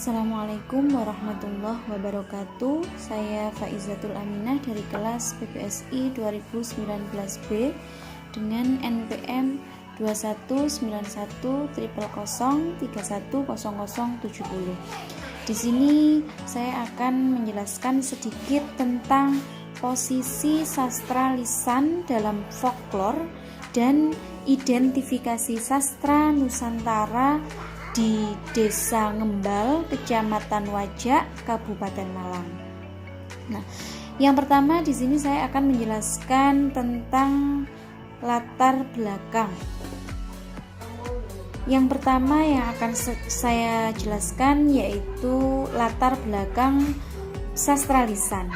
Assalamualaikum warahmatullahi wabarakatuh. Saya Faizatul Aminah dari kelas PPSI 2019B dengan NPM 219100031070. Di sini saya akan menjelaskan sedikit tentang posisi sastra lisan dalam folklore dan identifikasi sastra Nusantara di Desa Ngembal, Kecamatan Wajak, Kabupaten Malang. Nah, yang pertama di sini saya akan menjelaskan tentang latar belakang. Yang pertama yang akan saya jelaskan yaitu latar belakang sastra lisan.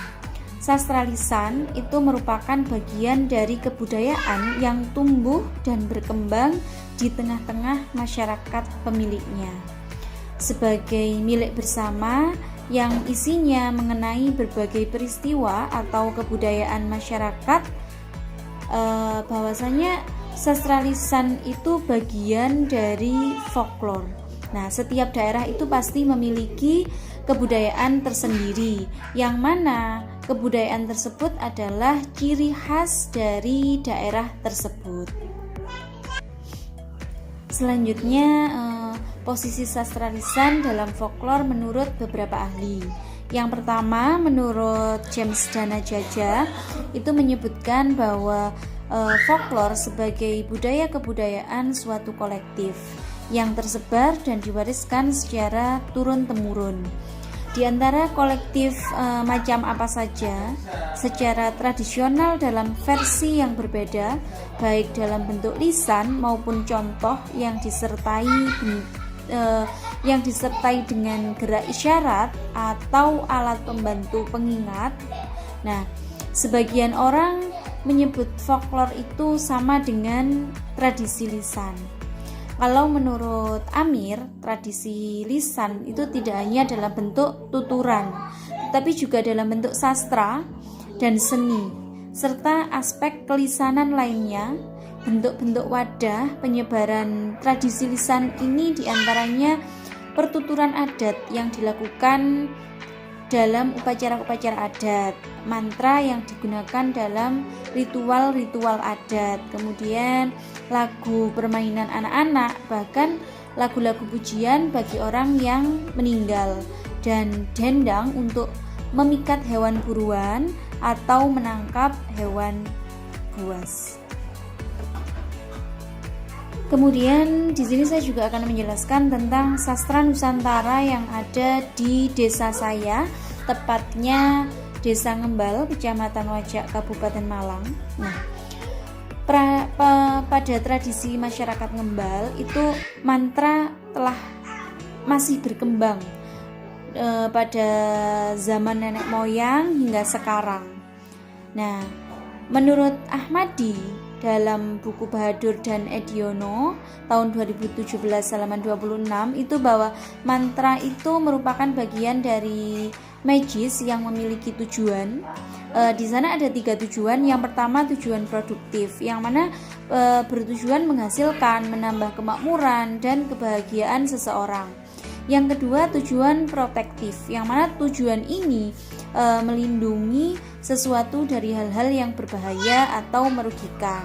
Sastra lisan itu merupakan bagian dari kebudayaan yang tumbuh dan berkembang di tengah-tengah masyarakat pemiliknya sebagai milik bersama yang isinya mengenai berbagai peristiwa atau kebudayaan masyarakat. Bahwasanya sastra lisan itu bagian dari folklore. Nah, setiap daerah itu pasti memiliki kebudayaan tersendiri, yang mana kebudayaan tersebut adalah ciri khas dari daerah tersebut. Selanjutnya, posisi sastra lisan dalam folklore menurut beberapa ahli. Yang pertama, menurut James Danajaja, itu menyebutkan bahwa folklore sebagai budaya kebudayaan suatu kolektif yang tersebar dan diwariskan secara turun-temurun. Di antara kolektif macam apa saja, secara tradisional dalam versi yang berbeda, baik dalam bentuk lisan maupun contoh yang disertai dengan gerak isyarat atau alat pembantu pengingat. Nah, sebagian orang menyebut folklore itu sama dengan tradisi lisan. Kalau menurut Amir, tradisi lisan itu tidak hanya dalam bentuk tuturan, tetapi juga dalam bentuk sastra dan seni, serta aspek kelisanan lainnya. Bentuk-bentuk wadah penyebaran tradisi lisan ini diantaranya pertuturan adat yang dilakukan dalam upacara-upacara adat, mantra yang digunakan dalam ritual-ritual adat, kemudian lagu permainan anak-anak, bahkan lagu-lagu pujian bagi orang yang meninggal, dan dendang untuk memikat hewan buruan atau menangkap hewan buas. Kemudian di sini saya juga akan menjelaskan tentang sastra Nusantara yang ada di desa saya, tepatnya Desa Ngembal, Kecamatan Wajak, Kabupaten Malang. Nah, pada tradisi masyarakat Ngembal itu mantra telah masih berkembang pada zaman nenek moyang hingga sekarang. Nah, menurut Ahmadi dalam buku Bahadur dan Ediono tahun 2017 halaman 26 itu bahwa mantra itu merupakan bagian dari magis yang memiliki tujuan. Di sana ada 3 tujuan. Yang pertama tujuan produktif, yang mana bertujuan menghasilkan, menambah kemakmuran dan kebahagiaan seseorang. Yang kedua tujuan protektif, yang mana tujuan ini melindungi sesuatu dari hal-hal yang berbahaya atau merugikan.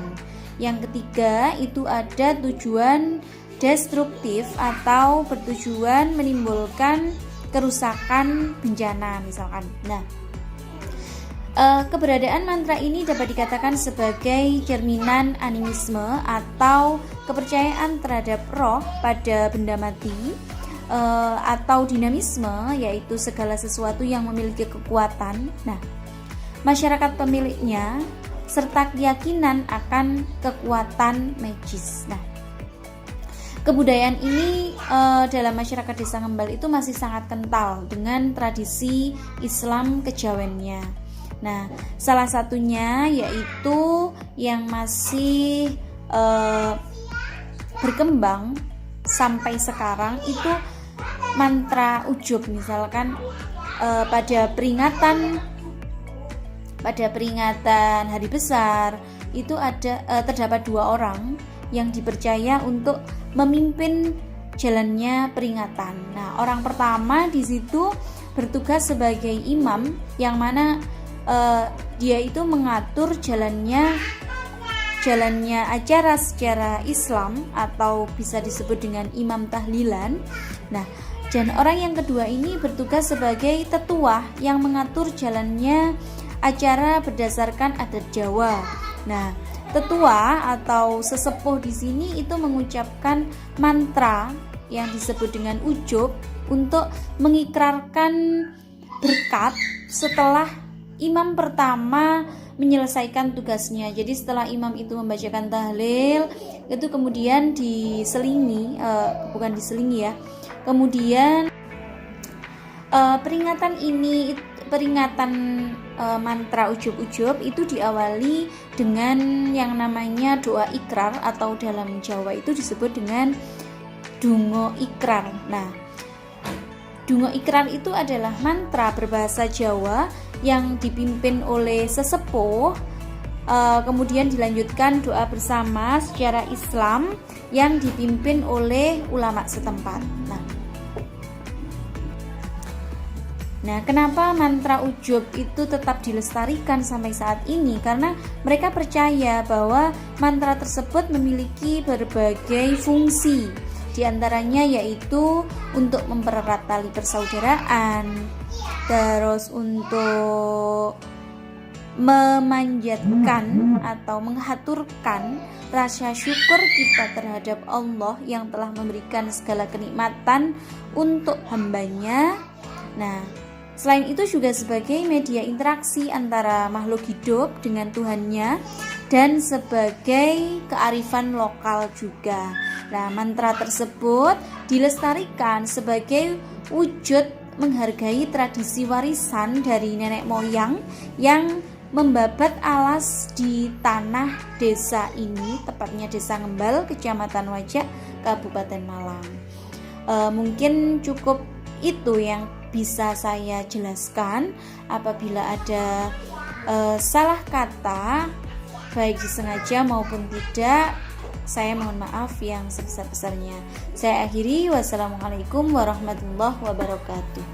Yang ketiga itu ada tujuan destruktif atau bertujuan menimbulkan kerusakan, bencana misalkan. Nah, keberadaan mantra ini dapat dikatakan sebagai cerminan animisme atau kepercayaan terhadap roh pada benda mati, atau dinamisme, yaitu segala sesuatu yang memiliki kekuatan. Nah, masyarakat pemiliknya serta keyakinan akan kekuatan magis. Nah, kebudayaan ini dalam masyarakat Desa Ngembal itu masih sangat kental dengan tradisi Islam kejawennya. Nah, salah satunya yaitu yang masih berkembang sampai sekarang itu mantra ujub. Misalkan pada peringatan hari besar itu terdapat 2 orang yang dipercaya untuk memimpin jalannya peringatan. Nah, orang pertama di situ bertugas sebagai imam, yang mana dia itu mengatur jalannya acara secara Islam, atau bisa disebut dengan imam tahlilan. Nah, dan orang yang kedua ini bertugas sebagai tetua yang mengatur jalannya acara berdasarkan adat Jawa. Nah, tetua atau sesepuh di sini itu mengucapkan mantra yang disebut dengan ujub untuk mengikrarkan berkat setelah imam pertama menyelesaikan tugasnya. Jadi setelah imam itu membacakan tahlil, itu kemudian diselingi, bukan diselingi ya. Kemudian peringatan mantra ujub-ujub itu diawali dengan yang namanya doa ikrar, atau dalam Jawa itu disebut dengan donga ikrar. Nah, donga ikrar itu adalah mantra berbahasa Jawa yang dipimpin oleh sesepuh, kemudian dilanjutkan doa bersama secara Islam yang dipimpin oleh ulama setempat. Nah, kenapa mantra ujub itu tetap dilestarikan sampai saat ini? Karena mereka percaya bahwa mantra tersebut memiliki berbagai fungsi. Di antaranya yaitu untuk mempererat tali persaudaraan, terus untuk memanjatkan atau menghaturkan rasa syukur kita terhadap Allah yang telah memberikan segala kenikmatan untuk hambanya. Nah, selain itu juga sebagai media interaksi antara makhluk hidup dengan Tuhannya, dan sebagai kearifan lokal juga. Nah, mantra tersebut dilestarikan sebagai wujud menghargai tradisi warisan dari nenek moyang yang membabat alas di tanah desa ini, tepatnya Desa Ngembal, Kecamatan Wajak, Kabupaten Malang. Mungkin cukup itu yang bisa saya jelaskan. Apabila ada salah kata, baik disengaja maupun tidak, saya mohon maaf yang sebesar-besarnya. Saya akhiri, wassalamualaikum warahmatullahi wabarakatuh.